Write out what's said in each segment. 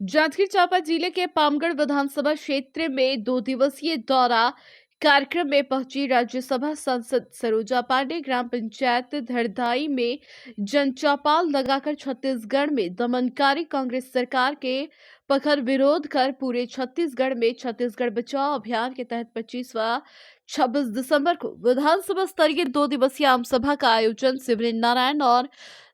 जांजगीर चांपा जिले के पामगढ़ विधानसभा क्षेत्र में 2 दिवसीय दौरा कार्यक्रम में पहुंची राज्यसभा सांसद सरोजा पांडे ग्राम पंचायत धरदाई में जनचौपाल लगाकर छत्तीसगढ़ में दमनकारी कांग्रेस सरकार के प्रखर विरोध कर पूरे छत्तीसगढ़ में छत्तीसगढ़ बचाओ अभियान के तहत 26 दिसंबर को विधानसभा स्तरीय 2 दिवसीय आम सभा का आयोजन शिवरी नारायण और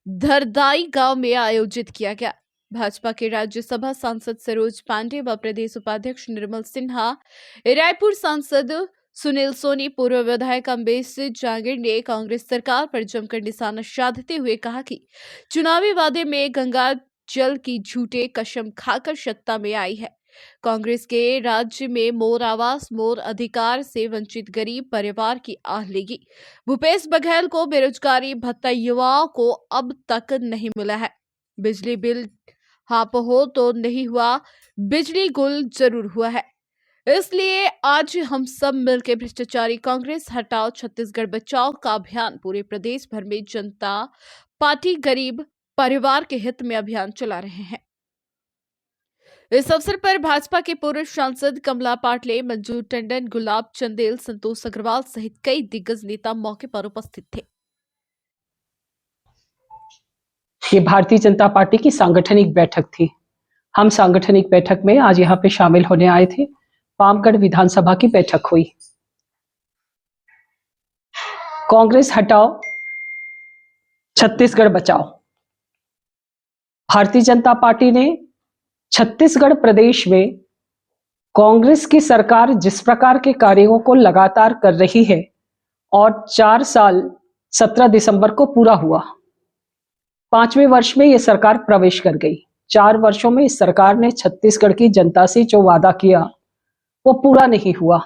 धरदाई गांव में आयोजित किया गया। भाजपा के राज्यसभा सांसद सरोज पांडे व प्रदेश उपाध्यक्ष निर्मल सिन्हा, रायपुर सांसद सुनील सोनी, पूर्व विधायक अम्बेश जांगिड़ ने कांग्रेस सरकार पर जमकर निशाना साधते हुए कहा कि चुनावी वादे में गंगा जल की झूठे कसम खाकर सत्ता में आई है। कांग्रेस के राज्य में मोर आवास मोर अधिकार से वंचित गरीब परिवार की आह लेगी। भूपेश बघेल को बेरोजगारी भत्ता युवाओं को अब तक नहीं मिला है। बिजली बिल हाप हो तो नहीं हुआ, बिजली गुल जरूर हुआ है। इसलिए आज हम सब मिलकर भ्रष्टाचारी कांग्रेस हटाओ छत्तीसगढ़ बचाओ का अभियान पूरे प्रदेश भर में जनता पार्टी गरीब परिवार के हित में अभियान चला रहे हैं। इस अवसर पर भाजपा के पूर्व सांसद कमला पाटले, मंजू टंडन, गुलाब चंदेल, संतोष अग्रवाल सहित कई दिग्गज नेता मौके पर उपस्थित थे। ये भारतीय जनता पार्टी की सांगठनिक बैठक थी। हम सांगठनिक बैठक में आज यहाँ पे शामिल होने आए थे। पामगढ़ विधानसभा की बैठक हुई। कांग्रेस हटाओ, छत्तीसगढ़ बचाओ। भारतीय जनता पार्टी ने छत्तीसगढ़ प्रदेश में कांग्रेस की सरकार जिस प्रकार के कार्यों को लगातार कर रही है और 4 साल 17 दिसंबर को पूरा हुआ, 5वें वर्ष में यह सरकार प्रवेश कर गई। 4 वर्षों में इस सरकार ने छत्तीसगढ़ की जनता से जो वादा किया वो पूरा नहीं हुआ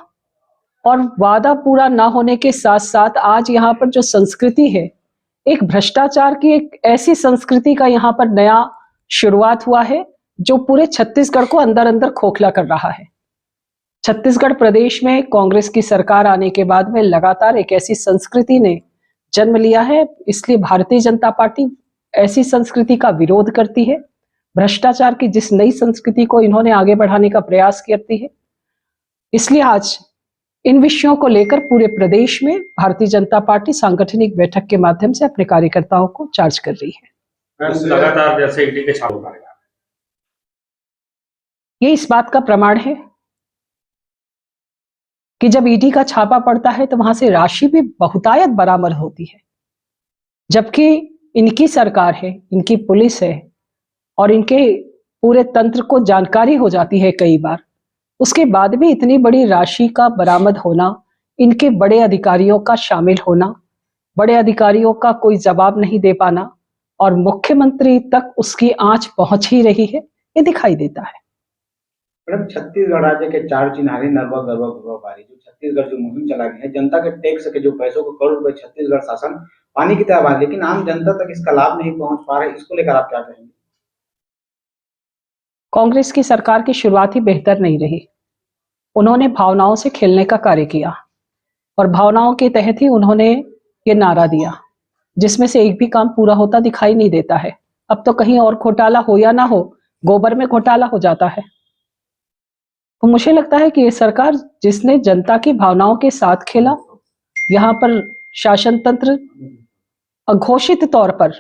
और वादा पूरा ना होने के साथ साथ आज यहाँ पर जो संस्कृति है, एक भ्रष्टाचार की एक ऐसी संस्कृति का यहाँ पर नया शुरुआत हुआ है जो पूरे छत्तीसगढ़ को अंदर अंदर खोखला कर रहा है। छत्तीसगढ़ प्रदेश में कांग्रेस की सरकार आने के बाद में लगातार एक ऐसी संस्कृति ने जन्म लिया है। इसलिए भारतीय जनता पार्टी ऐसी संस्कृति का विरोध करती है। भ्रष्टाचार की जिस नई संस्कृति को इन्होंने आगे बढ़ाने का प्रयास करती है, इसलिए आज इन विषयों को लेकर पूरे प्रदेश में भारतीय जनता पार्टी सांगठनिक बैठक के माध्यम से अपने कार्यकर्ताओं को चार्ज कर रही है। लगातार जैसे ईडी के छापे, ये इस बात का प्रमाण है कि जब ईडी का छापा पड़ता है तो वहां से राशि भी बहुतायत बरामद होती है, जबकि इनकी सरकार है, इनकी पुलिस है और इनके पूरे तंत्र को जानकारी हो जाती है कई बार, उसके बाद भी इतनी बड़ी राशि का बरामद होना, इनके बड़े अधिकारियों का शामिल होना, बड़े अधिकारियों का कोई जवाब नहीं दे पाना और मुख्यमंत्री तक उसकी आंच पहुंच ही रही है, ये दिखाई देता है। मैडम, छत्तीसगढ़ राज्य के 4 चिन्हारी नरवा गरवा घुरवाबारी जो छत्तीसगढ़ जो मुहिम चला गई है, जनता के टैक्स के जो पैसों को करोड़ रुपए छत्तीसगढ़ शासन पानी की तरह है, लेकिन आम जनता तक इसका लाभ नहीं पहुंच पा रहा है। इसको लेकर आप क्या कहेंगे? कांग्रेस की सरकार की शुरुआत ही बेहतर नहीं रही। उन्होंने भावनाओं से खेलने का कार्य किया और भावनाओं के तहत ही उन्होंने ये नारा दिया, जिसमें से एक भी काम पूरा होता दिखाई नहीं देता है। अब तो कहीं और घोटाला हो या ना हो, गोबर में घोटाला हो जाता है। तो मुझे लगता है कि ये सरकार जिसने जनता की भावनाओं के साथ खेला, यहाँ पर शासन तंत्र अघोषित तौर पर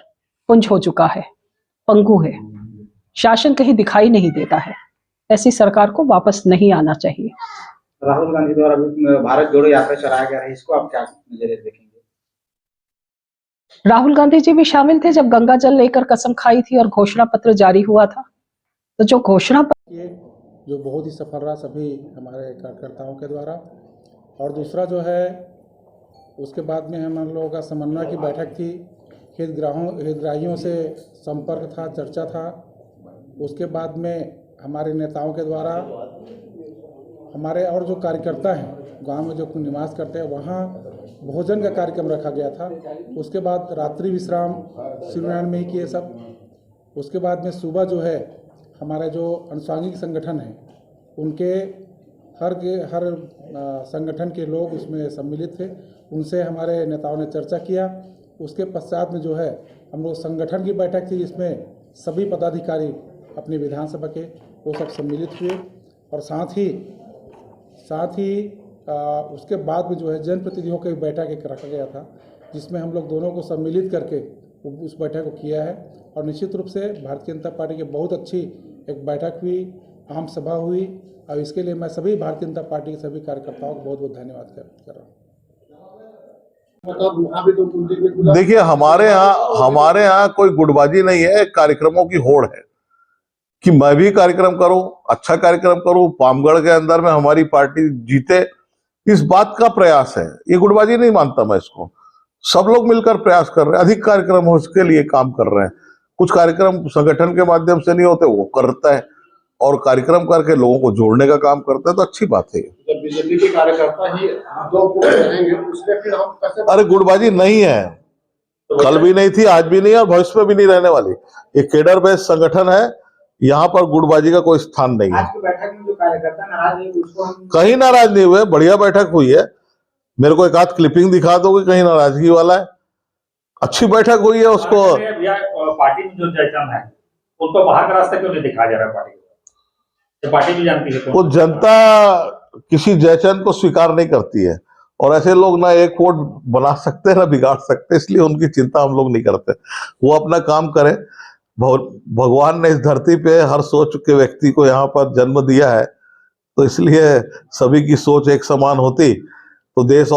पुंज हो चुका है, पंगु है, शासन कहीं दिखाई नहीं देता है। ऐसी सरकार को वापस नहीं आना चाहिए। राहुल गांधी द्वारा भारत जोड़ो यात्रा चलाया गया है, इसको आप क्या नजरिए से देखेंगे? राहुल गांधी जी भी शामिल थे जब गंगा जल लेकर कसम खाई थी और घोषणा पत्र जारी हुआ था। तो जो घोषणा ये जो बहुत ही सफल रहा सभी हमारे कार्यकर्ताओं के द्वारा। और दूसरा जो है, उसके बाद में हम लोगों का समन्वय की बैठक थी, हितग्राहियों से संपर्क था, चर्चा था। उसके बाद में हमारे नेताओं के द्वारा हमारे और जो कार्यकर्ता हैं गांव में जो निवास करते हैं वहाँ भोजन का कार्यक्रम रखा गया था। उसके बाद रात्रि विश्राम शिवनारायण में ही किए सब। उसके बाद में सुबह जो है हमारे जो अनुसांगिक संगठन हैं उनके हर संगठन के लोग उसमें सम्मिलित थे, उनसे हमारे नेताओं ने चर्चा किया। उसके पश्चात में जो है हम लोग संगठन की बैठक थी, जिसमें सभी पदाधिकारी अपने विधानसभा के वो सब सम्मिलित हुए। और साथ ही उसके बाद में जो है जनप्रतिनिधियों की बैठक एक रखा गया था, जिसमें हम लोग दोनों को सम्मिलित करके उस बैठक को किया है। और निश्चित रूप से भारतीय जनता पार्टी की बहुत अच्छी एक बैठक हुई, आम सभा हुई, और इसके लिए मैं सभी भारतीय जनता पार्टी के सभी कार्यकर्ताओं को बहुत बहुत धन्यवाद कर रहा हूँ। देखिए, हमारे यहाँ कोई गुटबाजी नहीं है, कार्यक्रमों की होड़ है कि मैं भी कार्यक्रम करूं, अच्छा कार्यक्रम करूं, पामगढ़ के अंदर में हमारी पार्टी जीते, इस बात का प्रयास है। ये गुटबाजी नहीं मानता मैं इसको। सब लोग मिलकर प्रयास कर रहे हैं, अधिक कार्यक्रम हो उसके लिए काम कर रहे हैं। कुछ कार्यक्रम संगठन के माध्यम से नहीं होते, वो करता है, और कार्यक्रम करके लोगों को जोड़ने का काम करता है, तो अच्छी बात है। जब बीजेपी के कार्यकर्ता ही दो रहेंगे, उसमें फिर हम कैसे? अरे गुटबाजी नहीं है, कल भी नहीं थी, आज भी नहीं है, और भविष्य में भी नहीं रहने वाली। ये केडर बेस्ड संगठन है, यहाँ पर गुटबाजी का कोई स्थान नहीं है। आज की बैठक में जो कार्यकर्ता नाराज है उसको हम कहीं नाराज नहीं हुए, बढ़िया बैठक हुई है। मेरे को एक आध क्लिपिंग दिखा दोगे कहीं नाराजगी वाला है? अच्छी बैठक हुई है। उसको पार्टी में जो जयचंद है उनको बाहर का रास्ता क्यों नहीं दिखाया जा रहा है? पार्टी भी जानती है वो जनता किसी जयचंद को स्वीकार नहीं करती है, और ऐसे लोग ना एक वोट बना सकते हैं ना बिगाड़ सकते, इसलिए उनकी चिंता हम लोग नहीं करते। वो अपना काम करें। भगवान ने इस धरती पे हर सोच के व्यक्ति को यहाँ पर जन्म दिया है, तो इसलिए सभी की सोच एक समान होती तो देश